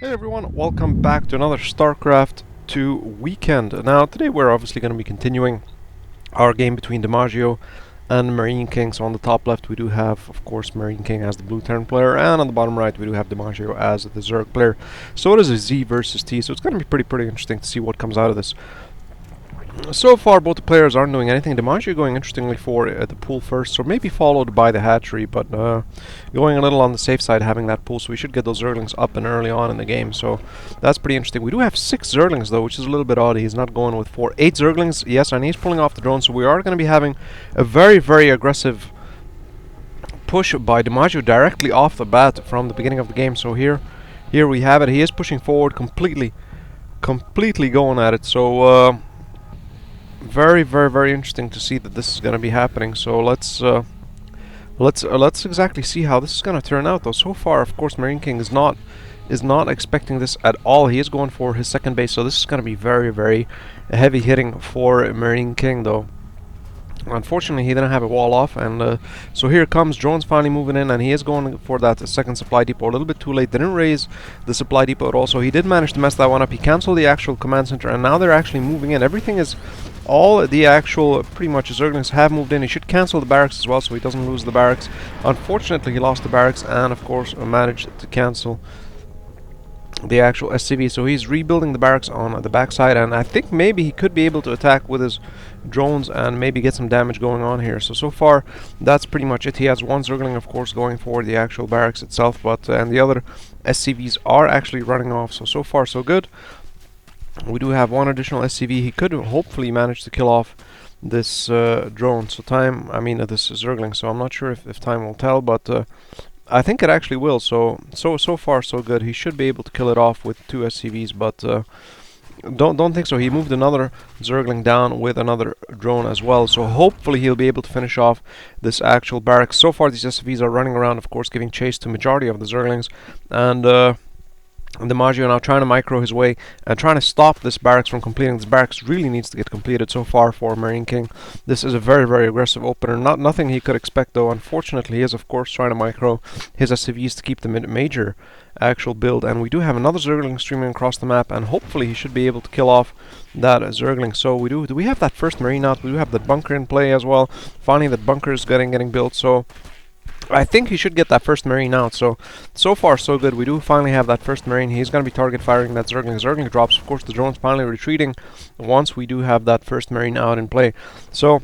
Hey everyone, welcome back to another StarCraft 2 weekend. Now today we're obviously going to be continuing our game between DiMaggio and MarinKing. So on the top left we do have, of course, MarinKing as the blue turn player, and on the bottom right we do have DiMaggio as the Zerg player. So it is a Z versus T, so it's going to be pretty interesting to see what comes out of this. So far, both the players aren't doing anything. DiMaggio going interestingly for the pool first, so maybe followed by the hatchery, but going a little on the safe side having that pool, so we should get those Zerglings up and early on in the game, so that's pretty interesting. We do have 6 Zerglings though, which is a little bit odd. He's not going with 4. 8 Zerglings, yes, and he's pulling off the drone, so we are going to be having a very aggressive push by DiMaggio directly off the bat from the beginning of the game. So here we have it. He is pushing forward completely going at it, so very interesting to see that this is going to be happening. So let's exactly see how this is going to turn out though. So far, of course, MarinKing is not expecting this at all. He is going for his second base, so this is going to be very heavy hitting for MarinKing though. Unfortunately, he didn't have a wall off, and so here comes drones finally moving in, and he is going for that second supply depot a little bit too late. Didn't raise the supply depot at all, so he did manage to mess that one up. He cancelled the actual command center, and now they're actually moving in. Everything is, all the actual pretty much Zerglings have moved in. He should cancel the barracks as well, so he doesn't lose the barracks. Unfortunately, he lost the barracks, and of course managed to cancel the actual SCV, so he's rebuilding the barracks on the backside, and I think maybe he could be able to attack with his drones and maybe get some damage going on here. So far that's pretty much it. He has one Zergling, of course, going for the actual barracks itself, but and the other SCVs are actually running off, so far so good. We do have one additional SCV. He could hopefully manage to kill off this drone, so this Zergling, so I'm not sure if time will tell, but I think it actually will. So far so good. He should be able to kill it off with 2 SCVs, but don't think so. He moved another Zergling down with another drone as well, so hopefully he'll be able to finish off this actual barracks. So far these SCVs are running around, of course, giving chase to majority of the Zerglings, and DiMaggio now trying to micro his way and trying to stop this barracks from completing. This barracks really needs to get completed so far for MarinKing. This is a very aggressive opener. Nothing he could expect though. Unfortunately, he is of course trying to micro his SCVs to keep the major actual build. And we do have another Zergling streaming across the map, and hopefully he should be able to kill off that Zergling. So do we have that first Marine out? We do have that bunker in play as well. Finally that bunker is getting built, so I think he should get that first Marine out, so far so good. We do finally have that first Marine. He's going to be target firing that Zergling. Zergling drops, of course, the drone's finally retreating once we do have that first Marine out in play. So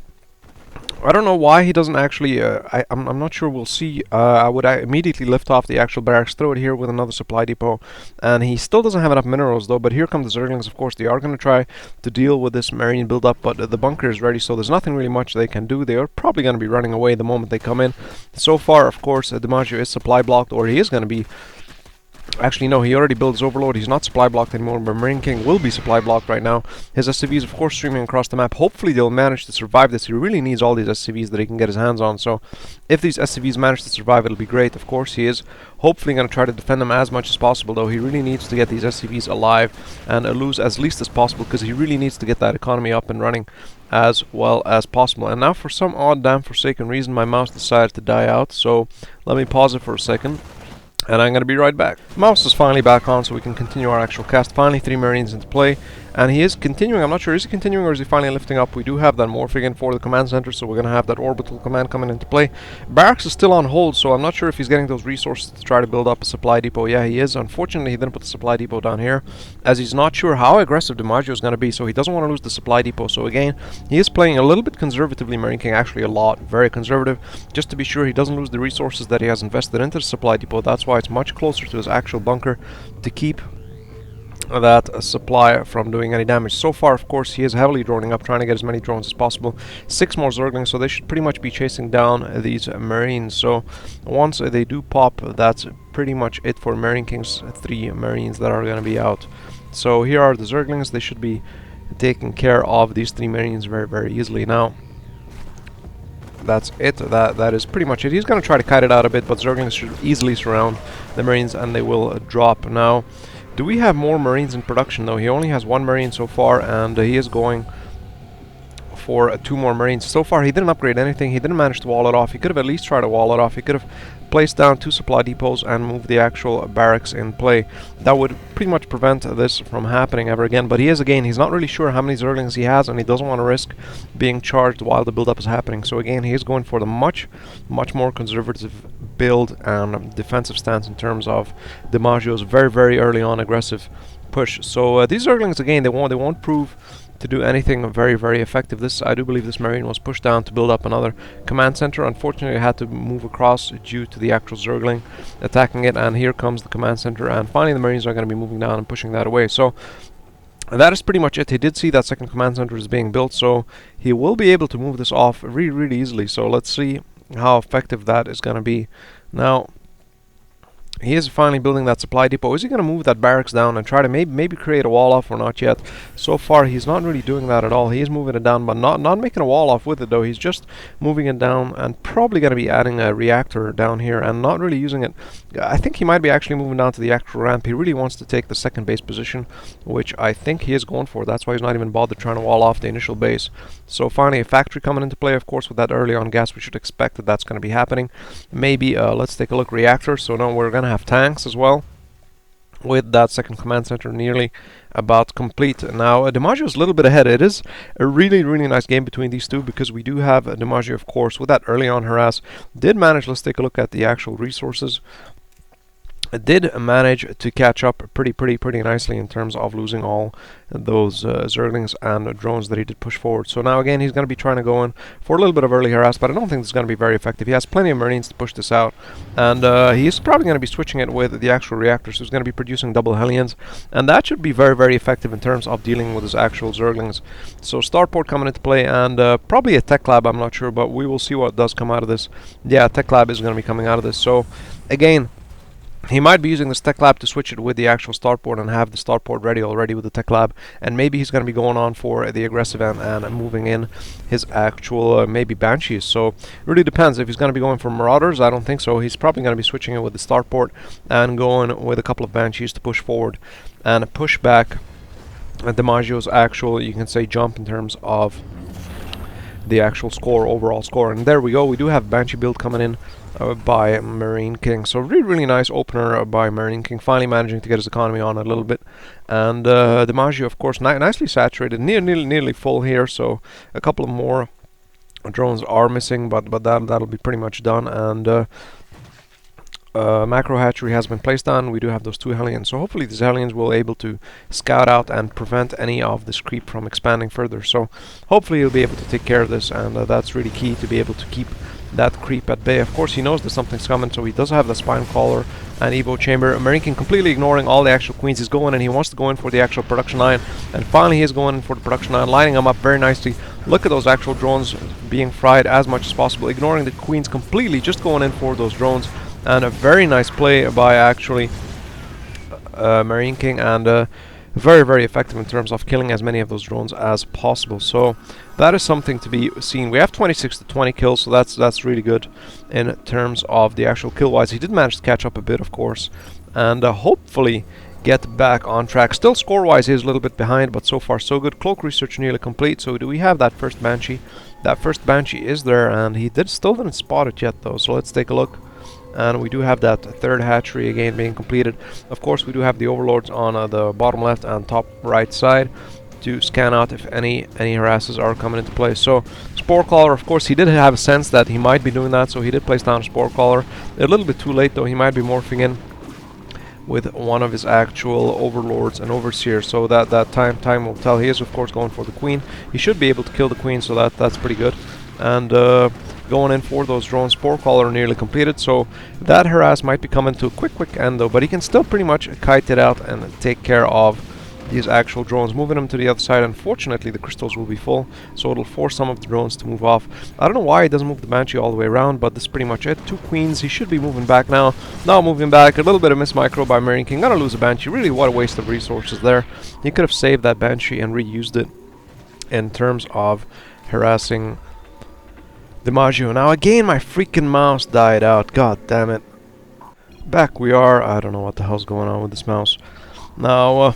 I don't know why he doesn't actually, I'm not sure. We'll see. I would immediately lift off the actual barracks, throw it here with another supply depot, and he still doesn't have enough minerals though, but here come the Zerglings. Of course, they are going to try to deal with this Marine build-up, but the bunker is ready, so there's nothing really much they can do. They are probably going to be running away the moment they come in. So far, of course, DiMaggio is supply blocked, or he is going to be. Actually, no, he already built his overload. He's not supply blocked anymore, but MarinKing will be supply blocked right now. His SCVs, of course, streaming across the map. Hopefully, they'll manage to survive this. He really needs all these SCVs that he can get his hands on. So, if these SCVs manage to survive, it'll be great. Of course, he is hopefully going to try to defend them as much as possible, though. He really needs to get these SCVs alive and lose as least as possible, because he really needs to get that economy up and running as well as possible. And now, for some odd damn forsaken reason, my mouse decided to die out. So, let me pause it for a second, and I'm going to be right back. Mouse is finally back on, so we can continue our actual cast. Finally 3 Marines into play, and he is continuing. I'm not sure, is he continuing or is he finally lifting up? We do have that morphing in for the command center, so we're going to have that orbital command coming into play. Barracks is still on hold, so I'm not sure if he's getting those resources to try to build up a supply depot. Yeah, he is. Unfortunately, he didn't put the supply depot down here, as he's not sure how aggressive DiMaggio is going to be, so he doesn't want to lose the supply depot. So again, he is playing a little bit conservatively, MarinKing, actually a lot, very conservative, just to be sure he doesn't lose the resources that he has invested into the supply depot. That's why it's much closer to his actual bunker to keep that supply from doing any damage. So far, of course, he is heavily droning up, trying to get as many drones as possible. 6 more Zerglings, so they should pretty much be chasing down these Marines. So once they do pop, that's pretty much it for MarinKing's 3 Marines that are going to be out. So here are the Zerglings. They should be taking care of these 3 Marines very easily. Now that's it. That is pretty much it. He's going to try to kite it out a bit, but Zerglings should easily surround the Marines and they will drop. Now, do we have more Marines in production though? He only has 1 Marine so far, and he is going for 2 more Marines. So far he didn't upgrade anything. He didn't manage to wall it off. He could have at least tried to wall it off. He could have place down 2 supply depots and move the actual barracks in play. That would pretty much prevent this from happening ever again. But he's not really sure how many Zerglings he has, and he doesn't want to risk being charged while the build-up is happening. So again, he is going for the much more conservative build and defensive stance in terms of DiMaggio's very early on aggressive push. So these Zerglings, again, they won't prove to do anything very effective. I do believe this Marine was pushed down to build up another command center. Unfortunately, I had to move across due to the actual Zergling attacking it, and here comes the command center, and finally the Marines are going to be moving down and pushing that away. So that is pretty much it. He did see that second command center is being built, so he will be able to move this off really easily. So let's see how effective that is going to be. Now, he is finally building that supply depot. Is he going to move that barracks down and try to maybe create a wall off, or not yet? So far, he's not really doing that at all. He is moving it down, but not making a wall off with it, though. He's just moving it down and probably going to be adding a reactor down here and not really using it. I think he might be actually moving down to the actual ramp. He really wants to take the second base position, which I think he is going for. That's why he's not even bothered trying to wall off the initial base. So finally, a factory coming into play, of course, with that early on gas. We should expect that that's going to be happening. Maybe, let's take a look, reactors. So now we're going to have tanks as well, with that second command center nearly about complete. Now DiMaggio is a little bit ahead. It is a really nice game between these two, because we do have DiMaggio, of course, with that early on harass, did manage. Let's take a look at the actual resources. It did manage to catch up pretty nicely in terms of losing all those Zerglings and drones that he did push forward. So now again, he's going to be trying to go in for a little bit of early harass, but I don't think this is going to be very effective. He has plenty of Marines to push this out, and he's probably going to be switching it with the actual reactors. So he's going to be producing double Hellions, and that should be very effective in terms of dealing with his actual Zerglings. So starport coming into play, and probably a tech lab, I'm not sure, but we will see what does come out of this. Yeah, tech lab is going to be coming out of this. So again, he might be using this tech lab to switch it with the actual starport and have the starport ready already with the tech lab, and maybe he's going to be going on for the aggressive and moving in his actual maybe banshees. So it really depends. If he's going to be going for marauders, I don't think so. He's probably going to be switching it with the starport and going with a couple of banshees to push forward and push back DiMaggio's actual, you can say, jump in terms of the actual score, overall score. And there we go. We do have banshee build coming in by MarinKing. So really nice opener by MarinKing, finally managing to get his economy on a little bit. And DiMaggio, of course, nicely saturated, nearly full here. So a couple of more drones are missing, but that'll be pretty much done. And macro hatchery has been placed on. We do have those 2 Hellions, so hopefully these Hellions will be able to scout out and prevent any of this creep from expanding further. So hopefully he'll be able to take care of this, and that's really key, to be able to keep that creep at bay. Of course, he knows that something's coming, so he does have the spine collar and Evo chamber. MarinKing completely ignoring all the actual queens. He's going, and he wants to go in for the actual production line, and finally he's going in for the production line, lining them up very nicely. Look at those actual drones being fried as much as possible, ignoring the queens completely, just going in for those drones. And a very nice play by actually MarinKing, and very effective in terms of killing as many of those drones as possible. So that is something to be seen. We have 26 to 20 kills, so that's really good in terms of the actual kill wise. He did manage to catch up a bit, of course, and hopefully get back on track. Still score wise, he is a little bit behind, but so far so good. Cloak research nearly complete. So do we have that first banshee? That first banshee is there, and he still didn't spot it yet though. So let's take a look. And we do have that third hatchery again being completed. Of course, we do have the overlords on the bottom left and top right side to scan out if any harasses are coming into play. So spore caller, of course, he did have a sense that he might be doing that, so he did place down a spore caller. A little bit too late though. He might be morphing in with one of his actual overlords and overseers, so that time will tell. He is, of course, going for the queen. He should be able to kill the queen, so that's pretty good. And going in for those drones. Spore caller nearly completed, so that harass might be coming to a quick end though, but he can still pretty much kite it out and take care of these actual drones. Moving them to the other side, unfortunately the crystals will be full, so it'll force some of the drones to move off. I don't know why he doesn't move the banshee all the way around, but this is pretty much it. 2 queens. He should be moving back now. Now moving back. A little bit of miss micro by MarinKing. Gonna lose a banshee. Really, what a waste of resources there. He could have saved that banshee and reused it in terms of harassing DiMaggio. Now again, my freaking mouse died out. God damn it. Back we are. I don't know what the hell's going on with this mouse. Now,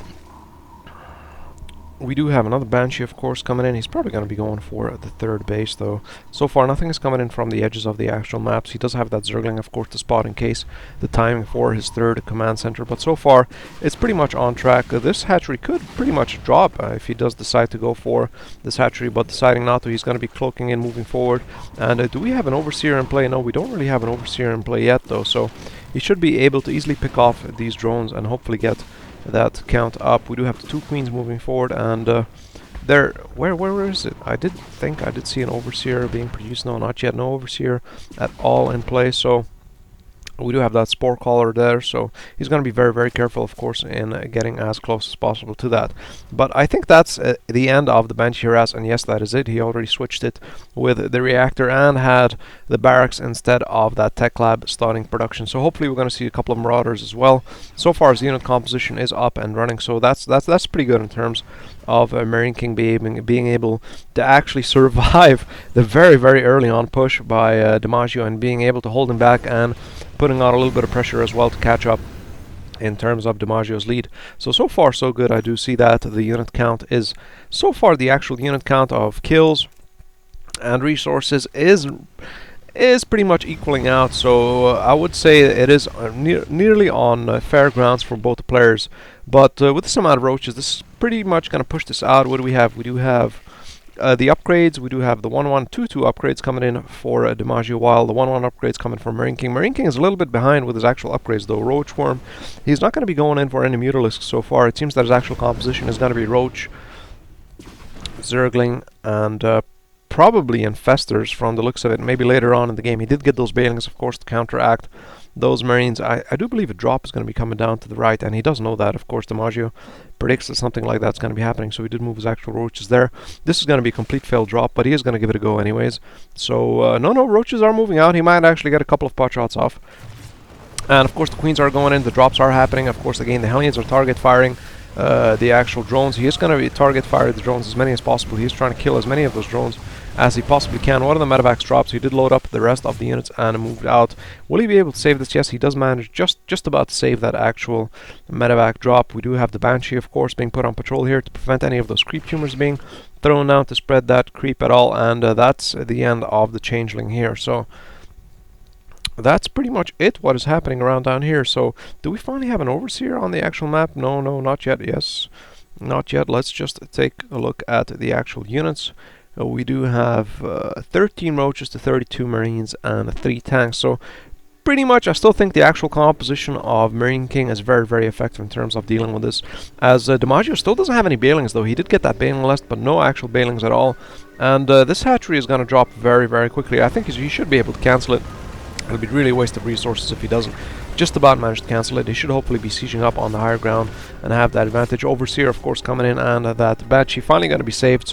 We do have another Banshee, of course, coming in. He's probably going to be going for the third base, though. So far, nothing is coming in from the edges of the actual maps. He does have that Zergling, of course, to spot in case the timing for his third command center. But so far, it's pretty much on track. This hatchery could pretty much drop if he does decide to go for this hatchery, but deciding not to, he's going to be cloaking in, moving forward. And do we have an Overseer in play? No, we don't really have an Overseer in play yet, though. So he should be able to easily pick off these drones and hopefully get that count up. We do have the 2 queens moving forward, and there, where is it? I did think I did see an Overseer being produced. No, not yet. No Overseer at all in play. So we do have that Spore Caller there, so he's going to be very, very careful, of course, in getting as close as possible to that. But I think that's the end of the Banshee harass, and yes, that is it. He already switched it with the reactor and had the barracks instead of that tech lab starting production. So hopefully we're going to see a couple of Marauders as well. So far as the unit composition is up and running, so that's pretty good in terms of MarinKing being able to actually survive the very, very early on push by DiMaggio and being able to hold him back and putting on a little bit of pressure as well to catch up in terms of DiMaggio's lead. So far so good. I do see that the unit count is, so far the actual unit count of kills and resources is pretty much equaling out, so I would say it is nearly on fair grounds for both the players. But with this amount of roaches, this is pretty much going to push this out. What do we have? We do have the upgrades. We do have the 1-1-2-2 upgrades coming in for DiMaggio, while the 1-1 upgrades coming from MarinKing. MarinKing is a little bit behind with his actual upgrades, though. Roach Worm, he's not going to be going in for any Mutalisks so far. It seems that his actual composition is going to be Roach, Zergling, and probably Infestors from the looks of it. Maybe later on in the game. He did get those Balings, of course, to counteract those Marines. I do believe a drop is going to be coming down to the right, and he does know that, of course. DiMaggio predicts that something like that's going to be happening, so he did move his actual roaches there. This is going to be a complete failed drop, but he is going to give it a go anyways. So, no, roaches are moving out. He might actually get a couple of pot shots off. And, of course, the queens are going in. The drops are happening. Of course, again, the Hellions are target firing the actual drones. He is going to be target fire the drones as many as possible. He is trying to kill as many of those drones as he possibly can. One of the medevacs drops. He did load up the rest of the units and moved out. Will he be able to save this? Yes, he does manage just about to save that actual medevac drop. We do have the Banshee, of course, being put on patrol here to prevent any of those creep tumors being thrown out to spread that creep at all. And that's the end of the changeling here. So that's pretty much it, what is happening around down here. So do we finally have an Overseer on the actual map? No, not yet. Yes, not yet. Let's just take a look at the actual units. We do have 13 roaches to 32 marines and 3 tanks. So pretty much I still think the actual composition of MarinKing is very, very effective in terms of dealing with this. As DiMaggio still doesn't have any Balings, though. He did get that Baling list, but no actual Balings at all. And this hatchery is going to drop very, very quickly. I think he should be able to cancel it. It'll be really a waste of resources if he doesn't just about manage to cancel it. He should hopefully be sieging up on the higher ground and have that advantage. Overseer, of course, coming in, and that Banshee finally going to be saved.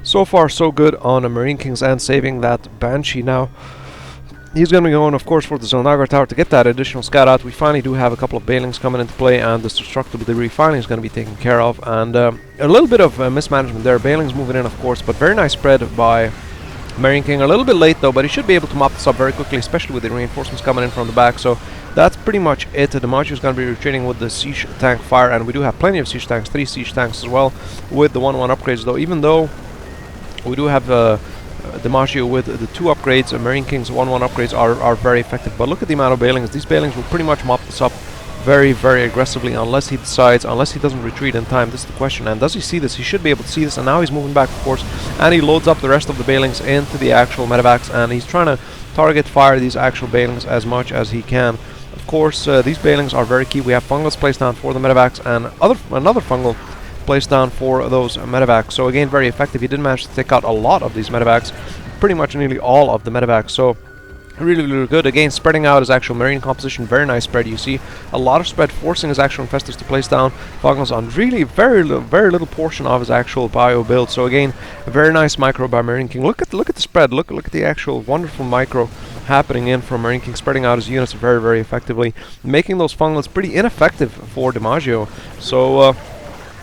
So far so good on MarinKing's end, saving that Banshee. Now he's going to be going, of course, for the Xel'Nagar Tower to get that additional scout out. We finally do have a couple of Balings coming into play, and this destructible debris finally is going to be taken care of. And a little bit of mismanagement there. Balings moving in, of course, but very nice spread by MarinKing. A little bit late, though, but he should be able to mop this up very quickly, especially with the reinforcements coming in from the back. So that's pretty much it. DiMaggio is going to be retreating with the siege tank fire, and we do have plenty of siege tanks, 3 siege tanks as well, with the 1-1 upgrades, though. Even though we do have DiMaggio with the 2 upgrades, MarinKing's 1-1 upgrades are very effective. But look at the amount of Balings. These Balings will pretty much mop this up very, very aggressively unless he doesn't retreat in time. This is the question. And does he see this? He should be able to see this, and now he's moving back, of course, and he loads up the rest of the Balings into the actual medevacs, and he's trying to target fire these actual Balings as much as he can. Of course, these Balings are very key. We have fungals placed down for the medevacs, and another fungal placed down for those medevacs. So again, very effective. He did manage to take out a lot of these medevacs, pretty much nearly all of the medevacs. So really, really good. Again, spreading out his actual marine composition. Very nice spread. You see a lot of spread, forcing his actual infestors to place down fungals on really very little portion of his actual bio build. So again, a very nice micro by MarinKing. Look at the spread. Look at the actual wonderful micro happening in from MarinKing, spreading out his units very, very effectively, making those fungals pretty ineffective for DiMaggio. So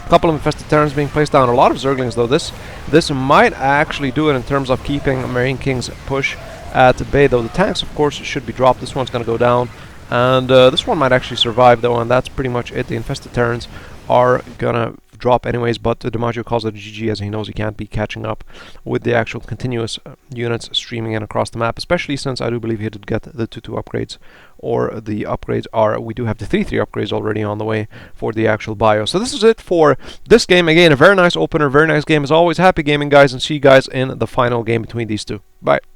couple of infested terrans being placed down, a lot of Zerglings, though. This might actually do it in terms of keeping MarinKing's push at bay, though. The tanks, of course, should be dropped. This one's going to go down, and this one might actually survive, though, and that's pretty much it. The infested terrans are gonna drop anyways, but DiMaggio calls it a GG as he knows he can't be catching up with the actual continuous units streaming in across the map, especially since I do believe he did get the 2-2 upgrades, or the upgrades are, we do have the 3-3 upgrades already on the way for the actual bio. So this is it for this game. Again, a very nice opener, very nice game as always. Happy gaming, guys, and see you guys in the final game between these two. Bye.